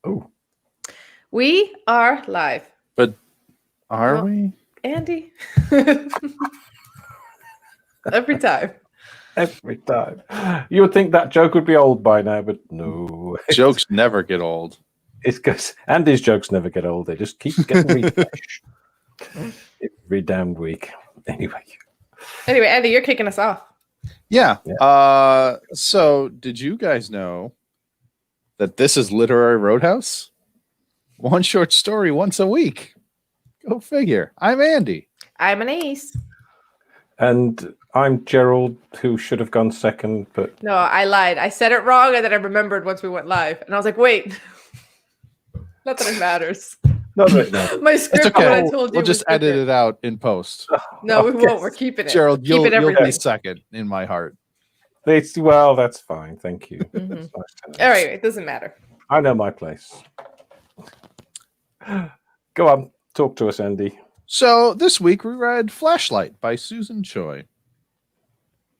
Oh, We are live. But are Well, we? Andy. Every time. every time. You would think that joke would be old by now, but no. Jokes never get old. It's because Andy's jokes never get old. They just keep getting refreshed every damned week. Anyway. Anyway, Andy, you're kicking us off. Yeah. So did you guys know that this is Literary Roadhouse? One short story once a week. Go figure. I'm Andy. I'm an ace. And I'm Gerald, who should have gone second, but No, I lied. I said it wrong, and then I remembered once we went live. And I was like, wait. Not that it matters. not right now. My It's script, okay. what I told you. We'll just was edit different. it out in post. No, we Okay. won't. We're keeping it. Gerald, you'll Keeping be everything. second in my heart. Well, that's fine. Thank you. Mhm. That's nice to know. All right, it doesn't matter. I know my place. Go on. Talk to us, Andy. So this week we read Flashlight by Susan Choi.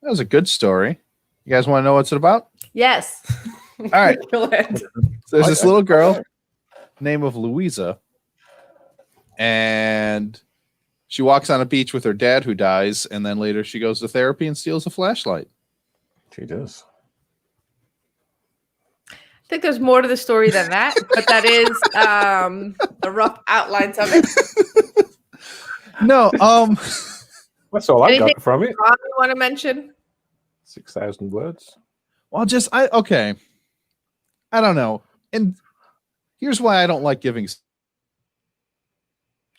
That was a good story. You guys want to know what's it about? Yes. All right. Go ahead. So there's this little girl named of Louisa, and she walks on a beach with her dad who dies, and then later she goes to therapy and steals a flashlight. She does. I think there's more to the story than that, but that is the rough outlines of it. No, That's all I Anything- got from it. Ron, you want to mention? 6,000 words. well, okay. I don't know. And here's why I don't like giving.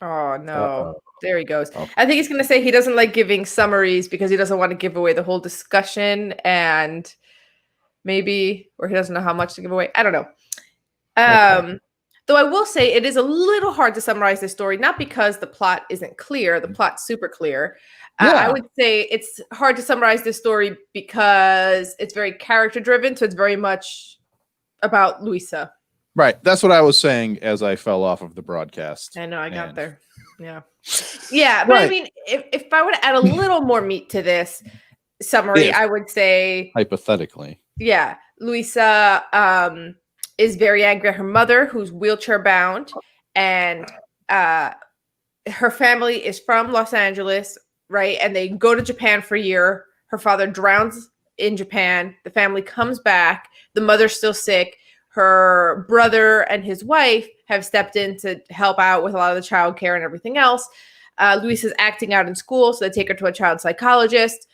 Oh, no. Uh-oh. There he goes. Okay. I think he's going to say he doesn't like giving summaries because he doesn't want to give away the whole discussion and maybe, or he doesn't know how much to give away. I don't know. Okay. Though I will say it is a little hard to summarize this story, not because the plot isn't clear. The plot's super clear. Yeah. I would say it's hard to summarize this story because it's very character driven. So it's very much about Louisa. Right. That's what I was saying as I fell off of the broadcast. I know I got And- there. Yeah. Yeah. But I Right. mean, if I were to add a little more meat to this summary, If. I would say, Hypothetically. yeah, Louisa is very angry at her mother, who's wheelchair bound, and her family is from Los Angeles, right? And they go to Japan for a year. Her father drowns in Japan. The family comes back. The mother's still sick. Her brother and his wife have stepped in to help out with a lot of the child care and everything else. Louisa's acting out in school, so they take her to a child psychologist.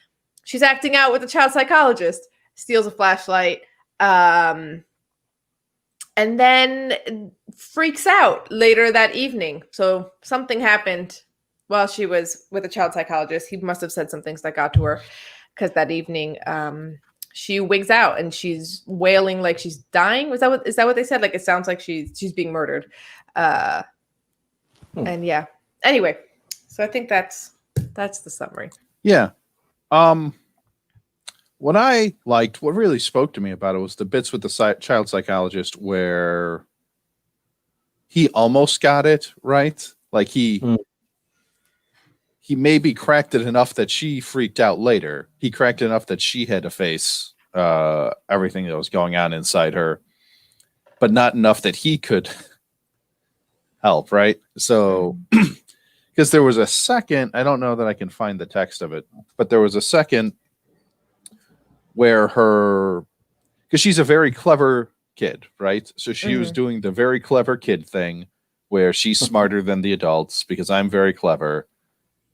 She's acting out with a child psychologist, steals a flashlight, and then freaks out later that evening. So something happened while she was with a child psychologist. He must have said some things that got to her because that evening she wigs out and she's wailing like she's dying. Is that what they said? Like it sounds like she's being murdered. And yeah. Anyway, so I think that's the summary. Yeah. What I liked, what really spoke to me about it was the bits with the child psychologist where he almost got it right. Like he maybe cracked it enough that she freaked out later. He cracked it enough that she had to face everything that was going on inside her, but not enough that he could help, right? So, because there was a second, I don't know that I can find the text of it, but there was a second where because she's a very clever kid, right? So she was doing the very clever kid thing where she's smarter than the adults because I'm very clever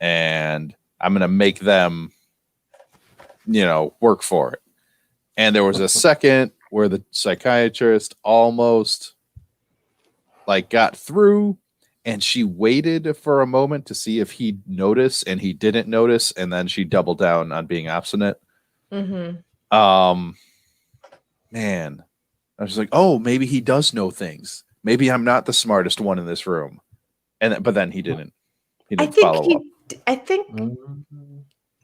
and I'm going to make them, work for it. And there was a second where the psychiatrist almost got through and she waited for a moment to see if he'd notice and he didn't notice. And then she doubled down on being obstinate. Mm-hmm. Man, I was like, oh, maybe he does know things. Maybe I'm not the smartest one in this room. But then he didn't. He didn't follow up. I think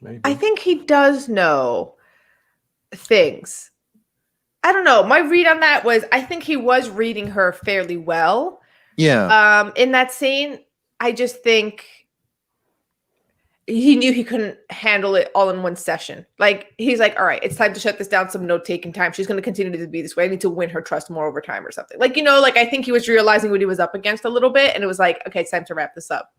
Maybe. I think he does know things. I don't know. My read on that was I think he was reading her fairly well. Yeah. In that scene, I just think he knew he couldn't handle it all in one session. Like, he's like, all right, it's time to shut this down, some note-taking time. She's going to continue to be this way. I need to win her trust more over time or something. Like, like, I think he was realizing what he was up against a little bit, and it was like, okay, it's time to wrap this up.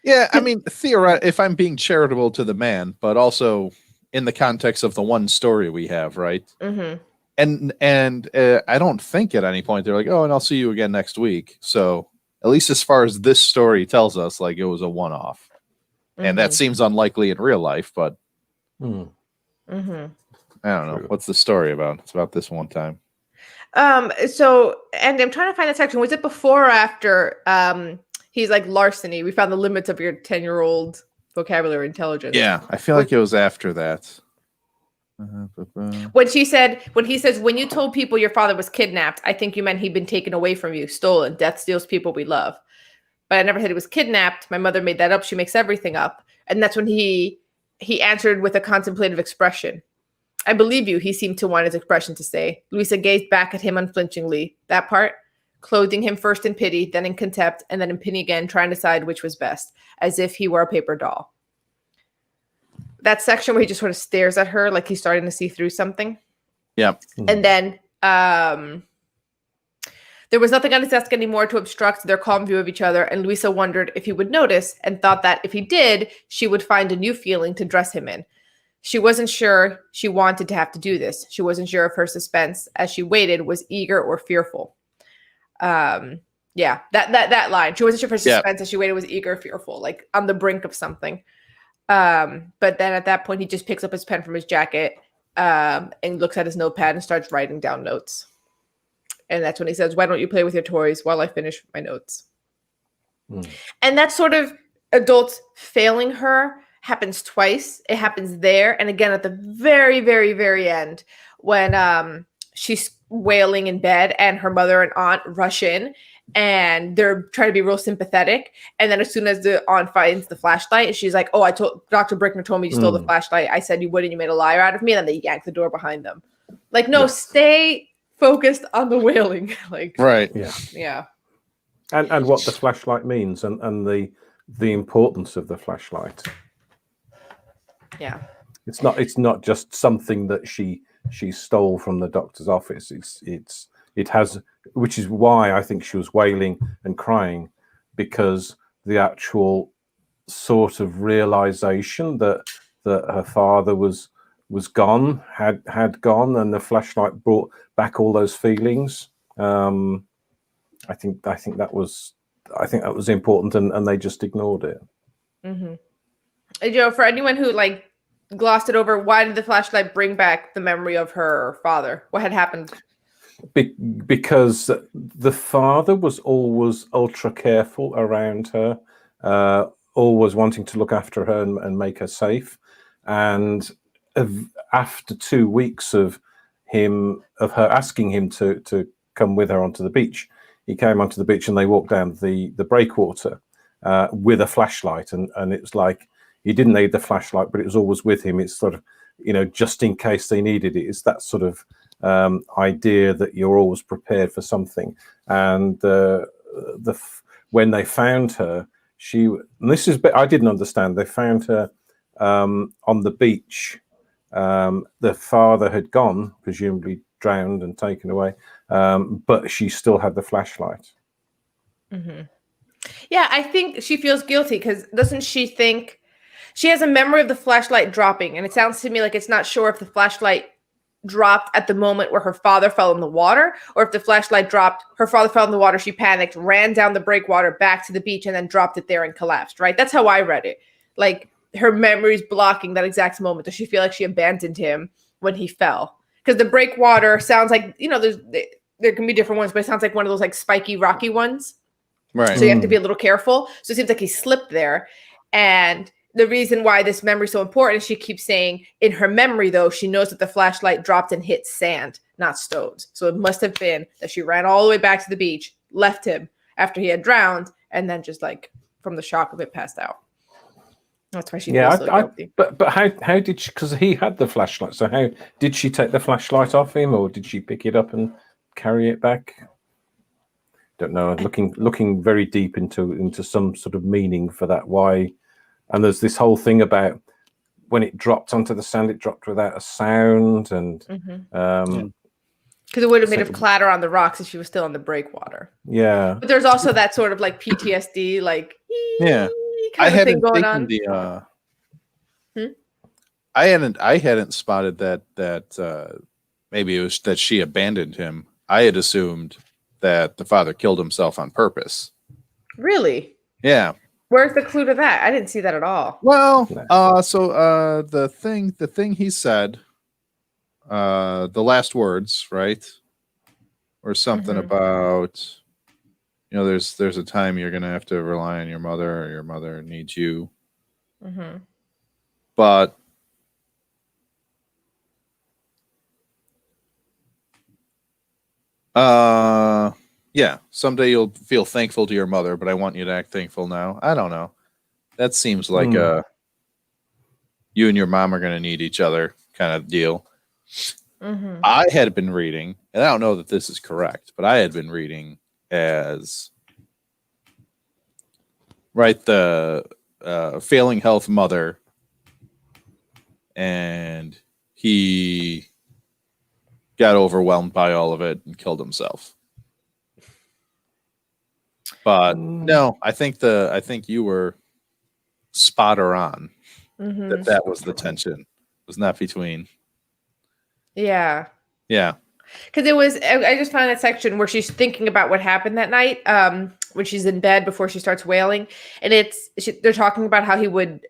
Yeah, I mean, theoretically, if I'm being charitable to the man, but also in the context of the one story we have, right? Mm-hmm. And I don't think at any point they're like, oh, and I'll see you again next week. So at least as far as this story tells us, like, it was a one-off. And that seems unlikely in real life, but I don't know. What's the story about? It's about this one time. So, and I'm trying to find the section. Was it before or after he's like, larceny? We found the limits of your 10-year-old vocabulary intelligence. Yeah, I feel like it was after that. When he says, when you told people your father was kidnapped, I think you meant he'd been taken away from you, stolen. Death steals people we love. But I never said he was kidnapped. My mother made that up. She makes everything up. And that's when he answered with a contemplative expression. I believe you, he seemed to want his expression to say. Louisa gazed back at him unflinchingly. That part, clothing him first in pity, then in contempt, and then in pity again, trying to decide which was best, as if he were a paper doll. That section where he just sort of stares at her like he's starting to see through something. Yeah. And then there was nothing on his desk anymore to obstruct their calm view of each other, and Louisa wondered if he would notice and thought that if he did, she would find a new feeling to dress him in. She wasn't sure she wanted to have to do this. She wasn't sure if her suspense as she waited was eager or fearful. Yeah, that line. She wasn't sure if her suspense as she waited was eager or fearful, like on the brink of something. But then at that point, he just picks up his pen from his jacket and looks at his notepad and starts writing down notes. And that's when he says, why don't you play with your toys while I finish my notes? And that sort of adults failing her happens twice. It happens there. And again, at the very, very, very end, when she's wailing in bed and her mother and aunt rush in and they're trying to be real sympathetic. And then as soon as the aunt finds the flashlight, she's like, oh, Dr. Brickner told me you stole the flashlight. I said you wouldn't. You made a liar out of me. And then they yank the door behind them. Like, no, stay focused on the wailing. Like, right. Yeah. And what the flashlight means and the importance of the flashlight. Yeah. It's not just something that she stole from the doctor's office. It has, which is why I think she was wailing and crying, because the actual sort of realization that her father was gone, had gone, and the flashlight brought back all those feelings. I think that was important, and they just ignored it. For anyone who like glossed it over, why did the flashlight bring back the memory of her father? What had happened? Because the father was always ultra careful around her, always wanting to look after her and make her safe. And after 2 weeks of her asking him to come with her onto the beach, he came onto the beach and they walked down the breakwater with a flashlight, and it was like he didn't need the flashlight, but it was always with him. It's sort of, just in case they needed it. It's that sort of idea that you're always prepared for something. And when they found her, I didn't understand. They found her on the beach. The father had gone, presumably drowned and taken away, but she still had the flashlight. Yeah, I think she feels guilty because doesn't she think she has a memory of the flashlight dropping? And it sounds to me like it's not sure if the flashlight dropped at the moment where her father fell in the water, or if the flashlight dropped, her father fell in the water, she panicked, ran down the breakwater back to the beach, and then dropped it there and collapsed, right? That's how I read it. Like, her memory's blocking that exact moment. Does she feel like she abandoned him when he fell? Because the breakwater sounds like, there can be different ones, but it sounds like one of those like spiky, rocky ones. Right. So you have to be a little careful. So it seems like he slipped there. And the reason why this memory is so important is she keeps saying in her memory, though, she knows that the flashlight dropped and hit sand, not stones. So it must have been that she ran all the way back to the beach, left him after he had drowned, and then just like from the shock of it passed out. That's why she feels so guilty. But how did she, because he had the flashlight, so how did she take the flashlight off him, or did she pick it up and carry it back? Don't know. Looking very deep into some sort of meaning for that. Why And there's this whole thing about when it dropped onto the sand, it dropped without a sound, and because it would have made a clatter on the rocks if she was still in the breakwater. yeah. But there's also that sort of like PTSD, like Yeah. kind of thing going on. I hadn't spotted that maybe it was that she abandoned him. I had assumed that the father killed himself on purpose. Really? Yeah. Where's the clue to that? I didn't see that at all. Well, the thing he said, the last words, right? Or something about, there's a time you're gonna have to rely on your mother, or your mother needs you. But yeah, someday you'll feel thankful to your mother, but I want you to act thankful now. I don't know. That seems like you and your mom are going to need each other kind of deal. I had been reading, and I don't know that this is correct, but I had been reading as the failing health mother, and he got overwhelmed by all of it and killed himself. But no, I think you were spot on. That was the tension. It was not between. Yeah. Yeah. Because I just found that section where she's thinking about what happened that night, when she's in bed before she starts wailing, and they're talking about how he would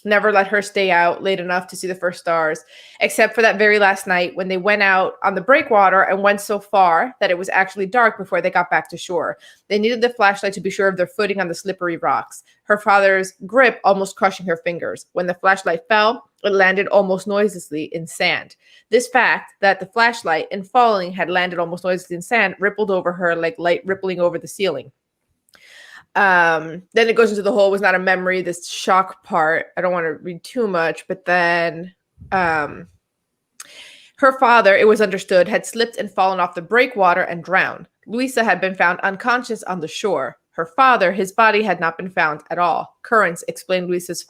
never let her stay out late enough to see the first stars, except for that very last night when they went out on the breakwater and went so far that it was actually dark before they got back to shore. They needed the flashlight to be sure of their footing on the slippery rocks, her father's grip almost crushing her fingers. When the flashlight fell, it landed almost noiselessly in sand. This fact that the flashlight, in falling, had landed almost noiselessly in sand rippled over her like light rippling over the ceiling. Then it goes into the whole was not a memory, this shock part. I don't want to read too much, but then her father, it was understood, had slipped and fallen off the breakwater and drowned. Louisa had been found unconscious on the shore. Her father, his body had not been found at all. Currents explained Louisa's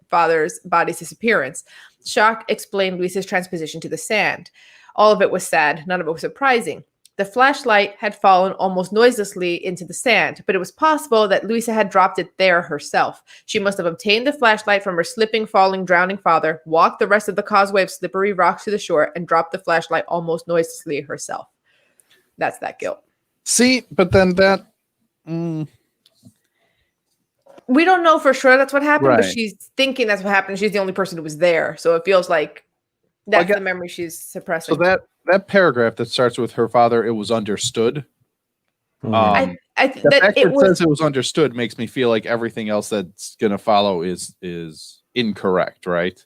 father's body's disappearance. Shock explained Louisa's transposition to the sand. All of it was sad. None of it was surprising. The flashlight had fallen almost noiselessly into the sand, but it was possible that Louisa had dropped it there herself. She must have obtained the flashlight from her slipping, falling, drowning father, walked the rest of the causeway of slippery rocks to the shore, and dropped the flashlight almost noiselessly herself. That's that guilt. See, but then that... We don't know for sure that's what happened, Right. but she's thinking that's what happened. She's the only person who was there, so it feels like that's the memory she's suppressing. So that paragraph that starts with her father, it was understood. The fact that it says it was understood makes me feel like everything else that's going to follow is incorrect, right?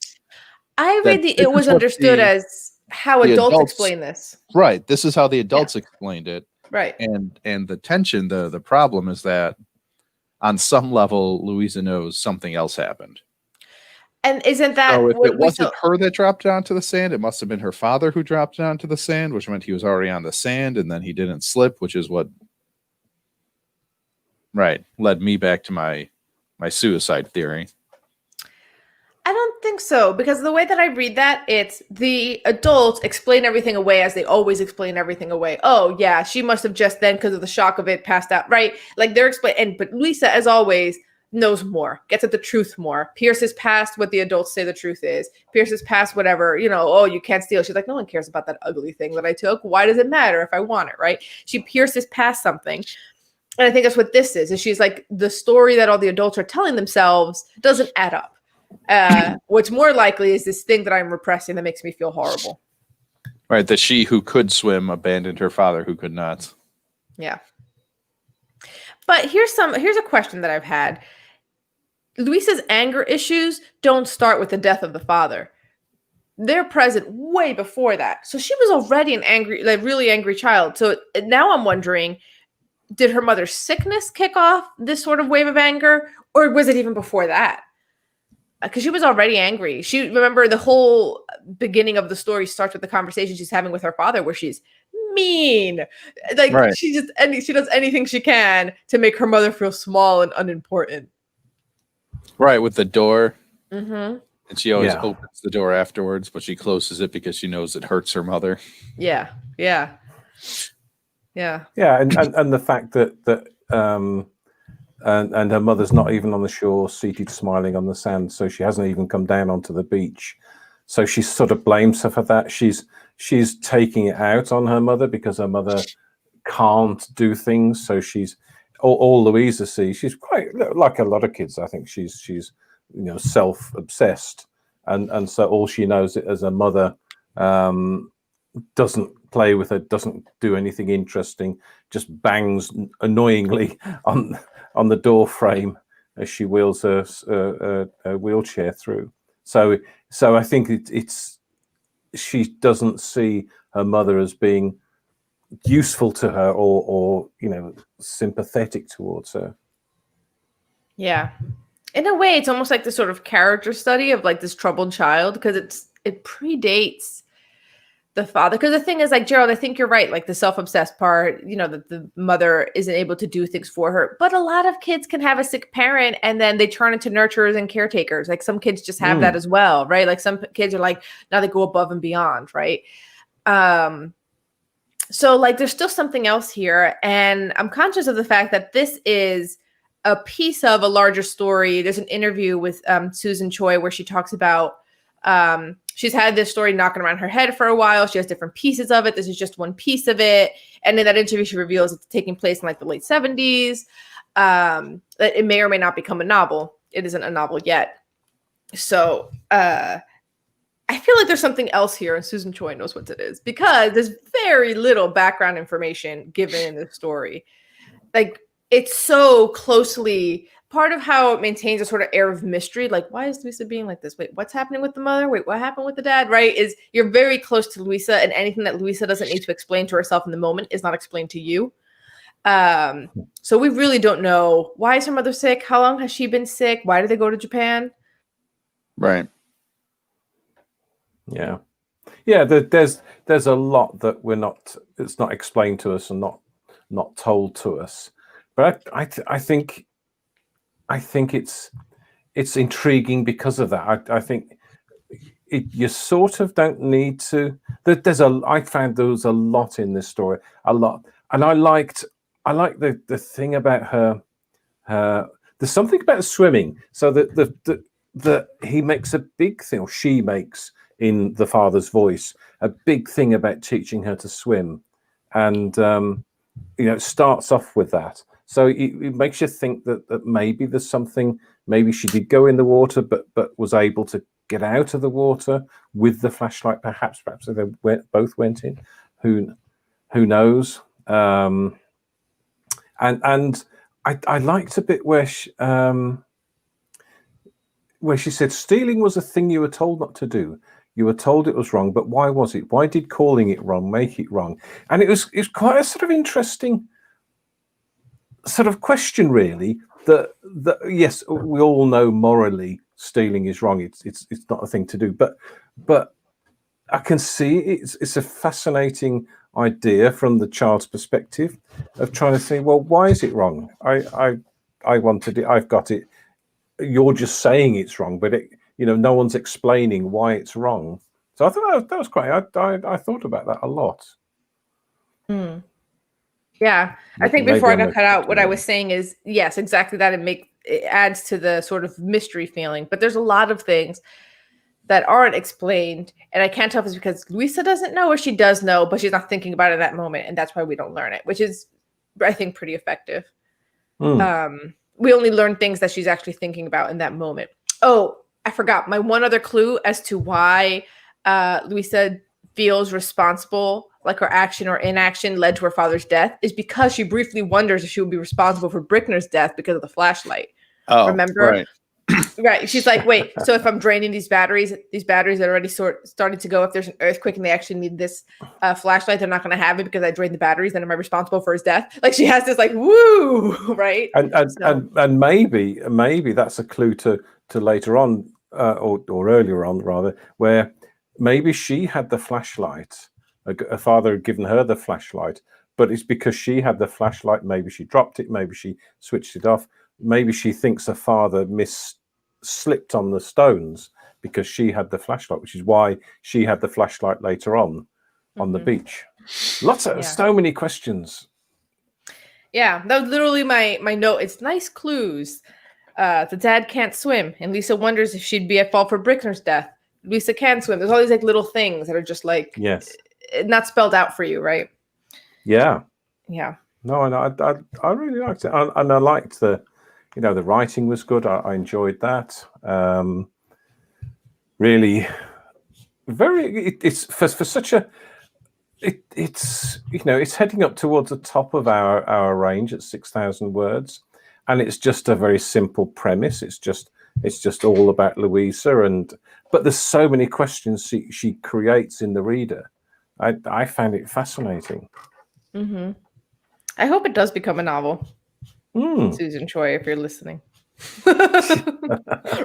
I read it was understood as how adults explain this. Right. This is how the adults explained it. Right. And the tension, the problem is that on some level, Louisa knows something else happened. And isn't that so? If it wasn't her that dropped down to the sand, it must have been her father who dropped down to the sand, which meant he was already on the sand, and then he didn't slip, which is what led me back to my suicide theory. I don't think so, because the way that I read that, it's the adults explain everything away as they always explain everything away. Oh yeah, she must have just then, because of the shock of it, passed out, right? Like they're explaining, but Lisa, as always, knows more, gets at the truth more, pierces past what the adults say the truth is, pierces past whatever, oh, you can't steal. She's like, no one cares about that ugly thing that I took. Why does it matter if I want it, right? She pierces past something. And I think that's what this is she's like, the story that all the adults are telling themselves doesn't add up. What's more likely is this thing that I'm repressing that makes me feel horrible. Right, that she who could swim abandoned her father who could not. Yeah. But here's a question that I've had. Luisa's anger issues don't start with the death of the father. They're present way before that. So she was already an angry, like really angry child. So now I'm wondering, did her mother's sickness kick off this sort of wave of anger? Or was it even before that? Because she was already angry. Remember, the whole beginning of the story starts with the conversation she's having with her father, where she's mean. Like she does anything she can to make her mother feel small and unimportant. Right, with the door. Mm-hmm. And she always Yeah. opens the door afterwards, but she closes it because she knows it hurts her mother. Yeah. Yeah. Yeah. Yeah, and the fact and her mother's not even on the shore, seated smiling on the sand, so she hasn't even come down onto the beach. So she sort of blames her for that. She's taking it out on her mother because her mother can't do things. So she's all Louisa sees. She's quite like a lot of kids. I think she's self-obsessed, and so all she knows as a mother doesn't play with her, doesn't do anything interesting, just bangs annoyingly on the door frame as she wheels her wheelchair through. So I think it's she doesn't see her mother as being useful to her or sympathetic towards her. Yeah. In a way, it's almost like the sort of character study of like this troubled child, because it predates the father. Because the thing is, like, Gerald, I think you're right. Like the self-obsessed part, that the mother isn't able to do things for her. But a lot of kids can have a sick parent and then they turn into nurturers and caretakers. Like some kids just have that as well, right? Like some kids are like, now they go above and beyond, right? So like there's still something else here. And I'm conscious of the fact that this is a piece of a larger story. There's an interview with Susan Choi where she talks about she's had this story knocking around her head for a while. She has different pieces of it. This is just one piece of it. And in that interview, she reveals it's taking place in like the late 70s. That it may or may not become a novel. It isn't a novel yet. So I feel like there's something else here, and Susan Choi knows what it is, because there's very little background information given in this story. Like, it's so closely part of how it maintains a sort of air of mystery. Like, why is Luisa being like this? Wait, what's happening with the mother? Wait, what happened with the dad? Right? Is you're very close to Luisa, and anything that Luisa doesn't need to explain to herself in the moment is not explained to you. So we really don't know, why is her mother sick? How long has she been sick? Why did they go to Japan? Right. Yeah. There's a lot that it's not explained to us and not told to us. But I think it's intriguing because of that. I think you sort of don't need to. I found there was a lot in this story, a lot, and I like the thing about her. There's something about swimming. So that he makes a big thing, or she makes, in the father's voice, a big thing about teaching her to swim, and it starts off with that. So it makes you think that maybe there's something. Maybe she did go in the water, but was able to get out of the water with the flashlight. Perhaps they both went in. Who knows? And I liked a bit where she said stealing was a thing you were told not to do. You were told it was wrong, but why was it? Why did calling it wrong make it wrong? And it was quite a sort of interesting sort of question, really. That yes, we all know morally stealing is wrong. It's not a thing to do. But I can see it's a fascinating idea from the child's perspective of trying to say, well, why is it wrong? I wanted it. I've got it. You're just saying it's wrong, but no one's explaining why it's wrong. So I thought that was quite. I thought about that a lot. Hmm. Yeah, I think before I got cut out, what I was saying is, yes, exactly that. It adds to the sort of mystery feeling, but there's a lot of things that aren't explained, and I can't tell if it's because Luisa doesn't know or she does know, but she's not thinking about it at that moment, and that's why we don't learn it, which is, I think, pretty effective. We only learn things that she's actually thinking about in that moment. Oh, I forgot my one other clue as to why Luisa feels responsible, like her action or inaction led to her father's death, is because she briefly wonders if she would be responsible for Brickner's death because of the flashlight. Oh, remember? Right. Right. She's like, wait, so if I'm draining these batteries are already starting to go. If there's an earthquake and they actually need this flashlight, they're not going to have it because I drained the batteries. Then am I responsible for his death? Like, she has this like, woo, right? And maybe that's a clue to later on, or earlier on rather, where maybe she had the flashlight. Her father had given her the flashlight, but it's because she had the flashlight. Maybe she dropped it. Maybe she switched it off. Maybe she thinks her father slipped on the stones because she had the flashlight, which is why she had the flashlight later on the beach. So many questions. Yeah, that was literally my note. It's nice clues. The dad can't swim, and Lisa wonders if she'd be at fault for Brickner's death. Lisa can swim. There's all these like little things that are just like not spelled out for you, right? Yeah. Yeah. No, and I really liked it, and I liked the writing was good. I enjoyed that. Really, it's for such a. It's it's heading up towards the top of our range at 6,000 words, and it's just a very simple premise. It's just all about Louisa, but there's so many questions she creates in the reader. I found it fascinating. Mm-hmm. I hope it does become a novel. Susan Choi, if you're listening,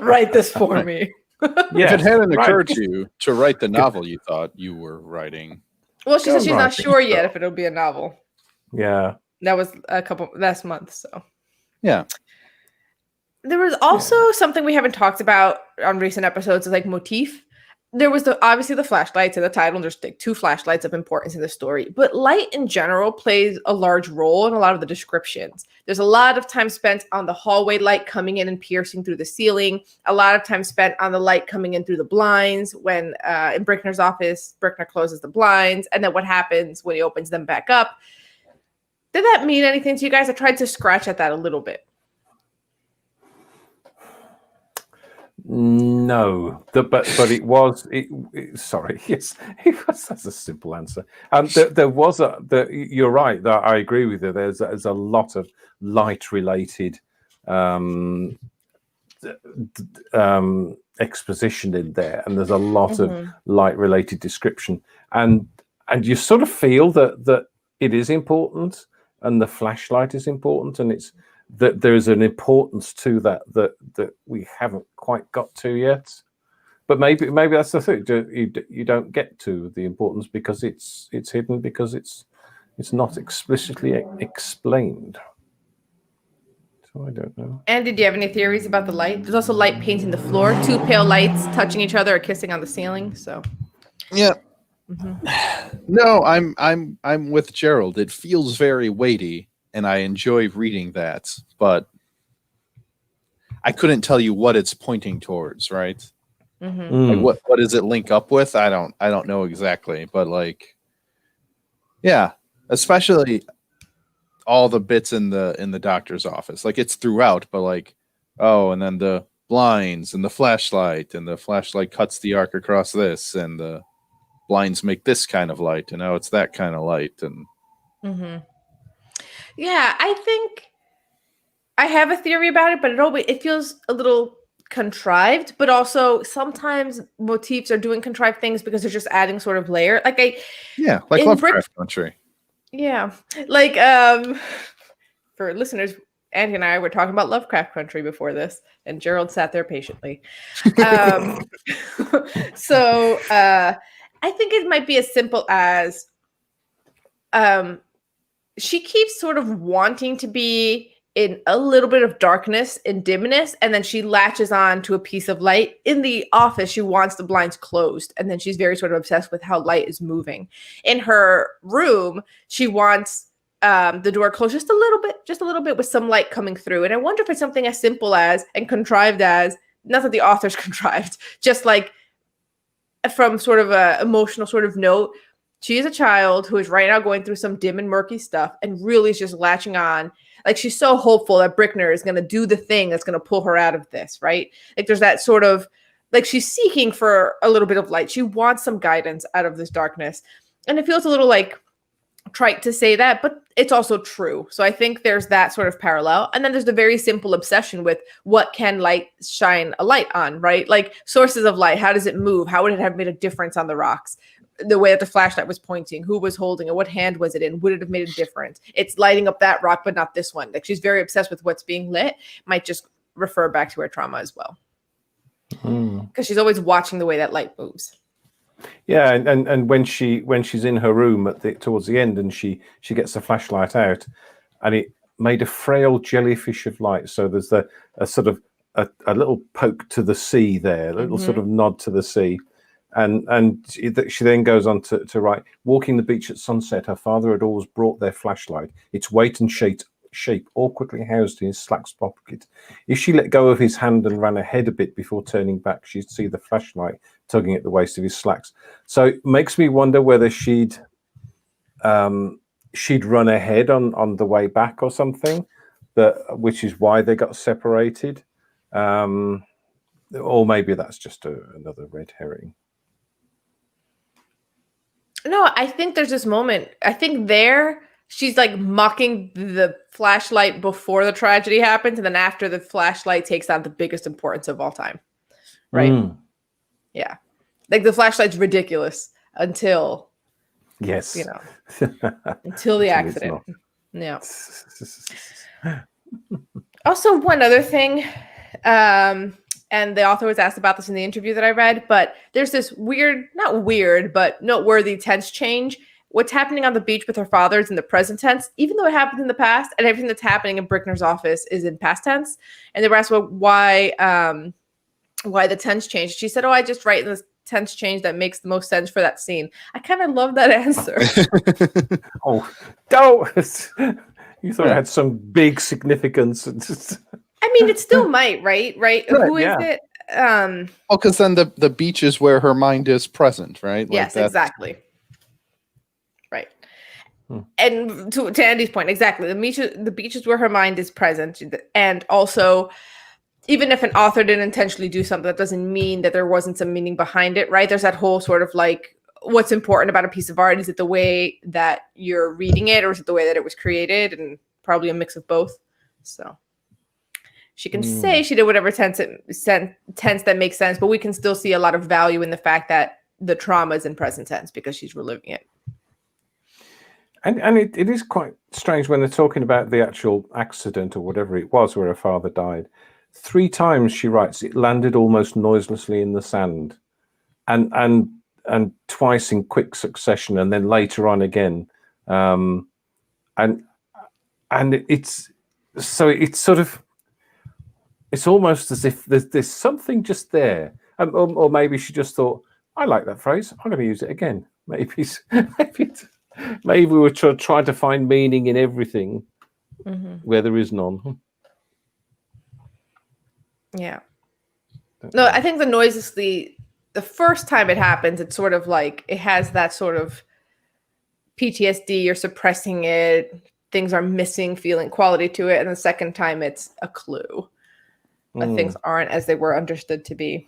write this for me. If it hadn't occurred to you to write the novel you thought you were writing. Well, she says she's not sure yet if it'll be a novel. Yeah. That was last month, so. Yeah. There was also something we haven't talked about on recent episodes, like motif. There was obviously the flashlights in the title. There's like 2 flashlights of importance in the story, but light in general plays a large role in a lot of the descriptions. There's a lot of time spent on the hallway light coming in and piercing through the ceiling. A lot of time spent on the light coming in through the blinds when in Brickner's office, Brickner closes the blinds, and then what happens when he opens them back up. Did that mean anything to you guys? I tried to scratch at that a little bit. No, but it was. Sorry, yes, it was. That's a simple answer. There was you're right. That I agree with you. There's a lot of light-related exposition in there, and there's a lot of light-related description, and you sort of feel that it is important, and the flashlight is important, and it's. That there is an importance to that we haven't quite got to yet, but maybe that's the thing. You don't get to the importance because it's hidden, because it's not explicitly explained. So I don't know. And did you have any theories about the light? There's also light painting the floor, 2 pale lights touching each other or kissing on the ceiling. So yeah. No, I'm with Gerald. It feels very weighty. And I enjoy reading that, but I couldn't tell you what it's pointing towards, right? Like what does it link up with? I don't know exactly, but like, yeah, especially all the bits in the doctor's office. Like it's throughout, but like, and then the blinds and the flashlight cuts the arc across this, and the blinds make this kind of light, and now it's that kind of light, and. Yeah, I think I have a theory about it, but it feels a little contrived, but also sometimes motifs are doing contrived things because they're just adding sort of layer. Like Lovecraft Country. Yeah. Like for listeners, Andy and I were talking about Lovecraft Country before this, and Gerald sat there patiently. So I think it might be as simple as she keeps sort of wanting to be in a little bit of darkness and dimness, and then she latches on to a piece of light. In the office, she wants the blinds closed, and then she's very sort of obsessed with how light is moving. In her room, she wants the door closed just a little bit with some light coming through. And I wonder if it's something as simple as and contrived as, not that the author's contrived, just like from sort of a emotional sort of note. She is a child who is right now going through some dim and murky stuff and really is just latching on. Like she's so hopeful that Brickner is going to do the thing that's going to pull her out of this, right? Like there's that sort of, like she's seeking for a little bit of light. She wants some guidance out of this darkness. And it feels a little like trite to say that, but it's also true. So I think there's that sort of parallel. And then there's the very simple obsession with what can light shine a light on, right? Like sources of light. How does it move? How would it have made a difference on the rocks? The way that the flashlight was pointing, who was holding it, what hand was it in, would it have made a difference? It's lighting up that rock, but not this one. Like she's very obsessed with what's being lit. Might just refer back to her trauma as well. Because she's always watching the way that light moves. Yeah, and when she's in her room towards the end, and she gets the flashlight out, and it made a frail jellyfish of light. So there's a sort of a little poke to the sea there, a little sort of nod to the sea. And she then goes on to write, walking the beach at sunset, her father had always brought their flashlight, its weight and shape awkwardly housed in his slacks pocket. If she let go of his hand and ran ahead a bit before turning back, she'd see the flashlight tugging at the waist of his slacks. So it makes me wonder whether she'd run ahead on the way back or something, which is why they got separated. Or maybe that's just another red herring. No, I think there's this moment. I think she's like mocking the flashlight before the tragedy happens, and then after the flashlight takes on the biggest importance of all time. Right? Yeah. Like the flashlight's ridiculous until yes, until the accident. Yeah. Also, one other thing, and the author was asked about this in the interview that I read, but there's this not weird, but noteworthy tense change. What's happening on the beach with her father is in the present tense, even though it happened in the past, and everything that's happening in Brickner's office is in past tense. And they were asked why the tense changed. She said, I just write in this tense change that makes the most sense for that scene. I kind of love that answer. You thought it had some big significance. I mean, it still might, right? Who is it? Because then the beach is where her mind is present, right? Yes, exactly. Right. And to Andy's point, exactly. The beach is where her mind is present. And also, even if an author didn't intentionally do something, that doesn't mean that there wasn't some meaning behind it, right? There's that whole sort of like, what's important about a piece of art? Is it the way that you're reading it, or is it the way that it was created? And probably a mix of both. So she can say she did whatever tense that makes sense, but we can still see a lot of value in the fact that the trauma is in present tense because she's reliving it. And it is quite strange when they're talking about the actual accident or whatever it was where her father died. 3 times she writes it landed almost noiselessly in the sand, and twice in quick succession, and then later on again, and it's sort of, it's almost as if there's something just there, or maybe she just thought, I like that phrase, I'm going to use it again. Maybe we were trying to find meaning in everything where there is none. Yeah. No, I think the noiselessly, the first time it happens, it's sort of like it has that sort of PTSD, you're suppressing it, things are missing feeling quality to it, and the second time it's a clue that things aren't as they were understood to be.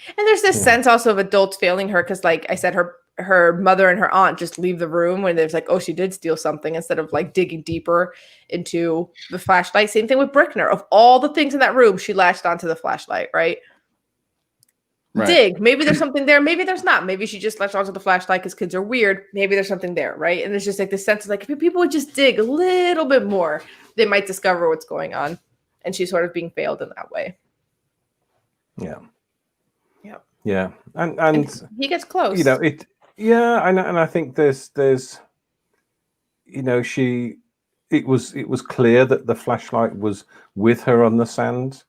And there's this sense also of adults failing her because, like I said, her mother and her aunt just leave the room when there's like, oh, she did steal something, instead of like digging deeper into the flashlight. Same thing with Brickner. Of all the things in that room, she latched onto the flashlight, right? Dig. Maybe there's something there. Maybe there's not. Maybe she just latched onto the flashlight because kids are weird. Maybe there's something there, right? And there's just like this sense of like, if people would just dig a little bit more, they might discover what's going on. And she's sort of being failed in that way. Yeah. Yep. Yeah. And he gets close. Yeah, and I think there's it was clear that the flashlight was with her on the sand,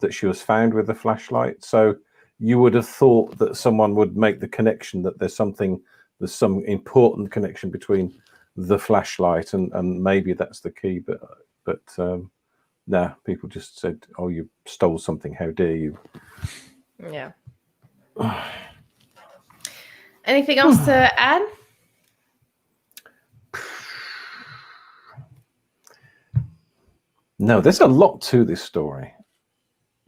that she was found with the flashlight. So you would have thought that someone would make the connection that there's some important connection between the flashlight and maybe that's the key. But nah, people just said, "Oh, you stole something! How dare you!" Yeah. Anything else to add? No, there's a lot to this story.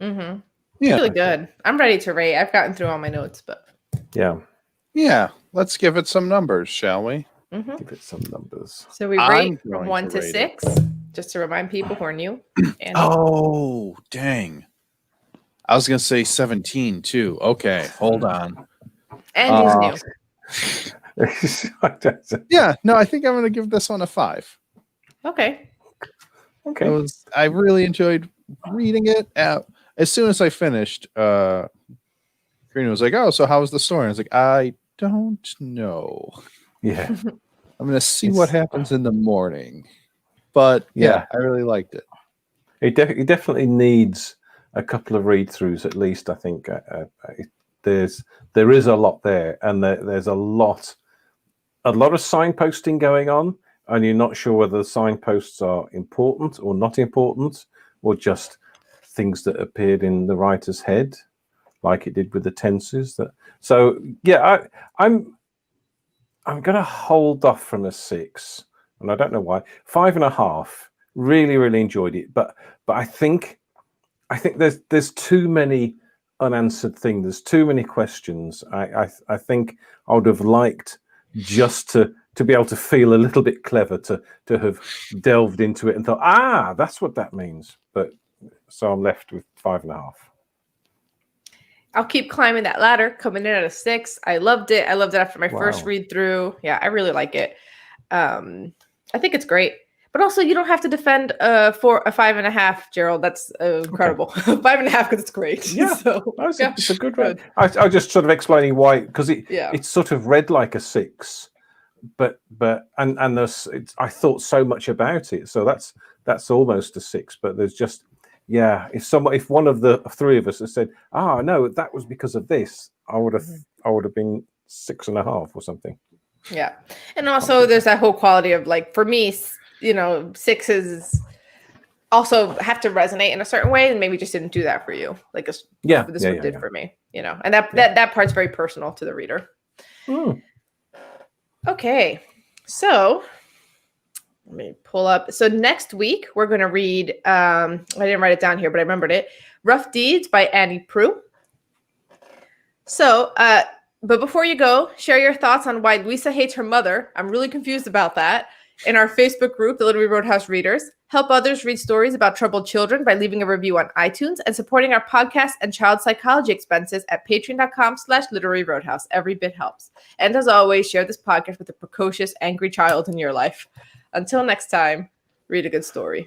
Mm-hmm. Yeah, really good. I'm ready to rate. I've gotten through all my notes, but yeah. Let's give it some numbers, shall we? Mm-hmm. Give it some numbers. So we rate from 1 to 6, just to remind people who are new. Oh, dang! I was gonna say 17 too. Okay, hold on. And he's new. Yeah, no, I think I'm gonna give this one a 5. Okay. I really enjoyed reading it. As soon as I finished, Karina was like, "Oh, so how was the story?" I was like, "I don't know. Yeah, I'm gonna see what happens in the morning." But yeah, I really liked it. It definitely needs a couple of read-throughs at least. I think there is a lot there, and there's a lot of signposting going on, and you're not sure whether the signposts are important or not important, or just things that appeared in the writer's head, like it did with the tenses. I'm going to hold off from a 6, and I don't know why. 5.5. Really, really enjoyed it, but I think there's too many unanswered things. There's too many questions. I think I would have liked just to be able to feel a little bit clever, to have delved into it and thought, that's what that means. But so I'm left with 5.5. I'll keep climbing that ladder, coming in at a 6. I loved it. I loved it after my first Wow. read through. Yeah, I really like it. I think it's great. But also, you don't have to defend for a 5.5, Gerald. That's incredible. Okay. 5.5 because it's great. Yeah, so, it's a good read. I just sort of explaining why, because it's sort of read like a 6, but there's I thought so much about it, so that's almost a 6. But there's just if one of the three of us had said, no, that was because of this, I would have been 6.5 or something. Yeah, and also there's that whole quality of, like, for me, 6s also have to resonate in a certain way, and maybe just didn't do that for you. Like this one did for me, and that part's very personal to the reader. Okay, so let me pull up. So next week we're going to read, I didn't write it down here, but I remembered it, Rough Deeds by Annie Proulx. So, but before you go, share your thoughts on why Luisa hates her mother. I'm really confused about that. In our Facebook group, the Literary Roadhouse Readers. Help others read stories about troubled children by leaving a review on iTunes and supporting our podcast and child psychology expenses at patreon.com/Literary Roadhouse. Every bit helps. And as always, share this podcast with a precocious, angry child in your life. Until next time, read a good story.